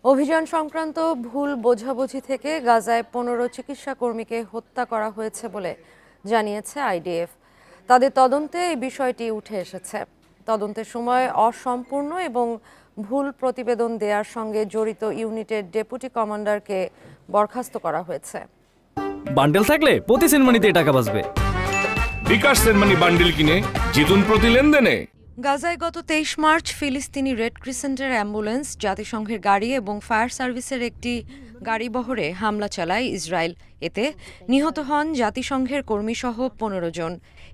অভিযান সংক্রান্ত ভুল বোঝাবুঝি থেকে গাজায় ১৫ চিকিৎসা কর্মীকে হত্যা করা হয়েছে বলে জানিয়েছে আইডিএফ। তাদের তদন্তে এই বিষয়টি উঠে এসেছে। তদন্তের সময় অসম্পূর্ণ এবং ভুল প্রতিবেদন দেওয়ার সঙ্গে জড়িত ইউনিটের ডেপুটি কমান্ডারকে বরখাস্ত করা হয়েছে। বান্ডেল থাকলে প্রতি সেনমানিতে টাকা বাঁচবে। বিকাশ সেনমানি বান্ডেল কিনে জিতুন প্রতি লেনদেনে। গাজায় গত ২৩ মার্চ ফিলিস্তিনি রেড ক্রিসেন্টের অ্যাম্বুলেন্স, জাতিসংঘের গাড়ি এবং ফায়ার সার্ভিসের একটি গাড়িবহরে হামলা চালায় ইসরায়েল। এতে নিহত হন জাতিসংঘের কর্মীসহ ১৫ জন।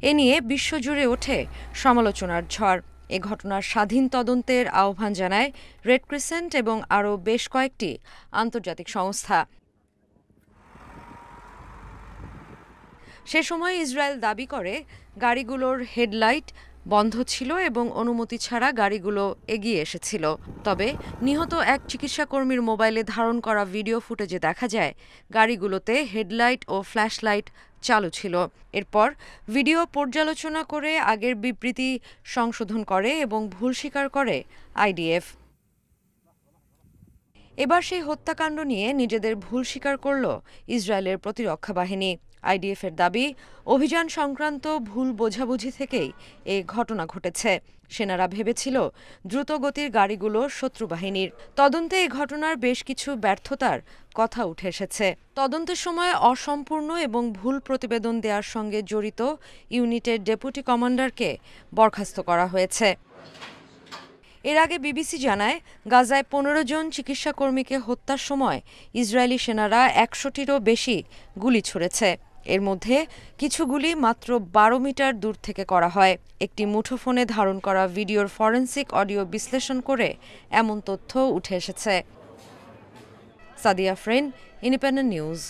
এ নিয়ে বিশ্বজুড়ে ওঠে সমালোচনার ঝড়। এ ঘটনার স্বাধীন তদন্তের আহ্বান জানায় রেড ক্রিসেন্ট এবং আরও বেশ কয়েকটি আন্তর্জাতিক সংস্থা। সে সময় ইসরায়েল দাবি করে গাড়িগুলোর হেডলাইট বন্ধ ছিল এবং অনুমতি ছাড়া গাড়িগুলো এগিয়ে এসেছিল। তবে নিহত এক চিকিৎসাকর্মীর মোবাইলে ধারণ করা ভিডিও ফুটেজে দেখা যায় গাড়িগুলোতে হেডলাইট ও ফ্ল্যাশলাইট চালু ছিল। এরপর ভিডিও পর্যালোচনা করে আগের বিবৃতি সংশোধন করে এবং ভুল স্বীকার করে আইডিএফ। এবার সেই হত্যাকাণ্ড নিয়ে নিজেদের ভুল স্বীকার করল ইসরায়েলের প্রতিরক্ষা বাহিনী। আইডিএফের দাবি, অভিযান সংক্রান্ত ভুল বোঝাবুঝি থেকেই এ ঘটনা ঘটেছে। সেনারা ভেবেছিল দ্রুতগতির গাড়িগুলো শত্রু বাহিনীর। তদন্তে এই ঘটনার বেশ কিছু ব্যর্থতার কথা উঠে এসেছে। তদন্তের সময় অসম্পূর্ণ এবং ভুল প্রতিবেদন দেওয়ার সঙ্গে জড়িত ইউনিটের ডেপুটি কমান্ডারকে বরখাস্ত করা হয়েছে। এর আগে বিবিসি জানায়, গাজায় ১৫ জন চিকিৎসা কর্মীকে হত্যার সময় ইসরায়েলি সেনারা ১০০টিরও বেশি গুলি ছুড়েছে। এর মধ্যে কিছু গুলি মাত্র ১২ মিটার দূর থেকে করা হয়। একটি মুঠোফোনে ধারণ করা ভিডিওর ফরেনসিক অডিও বিশ্লেষণ করে এমন তথ্য উঠে এসেছে। Sadia Afrin, independent news.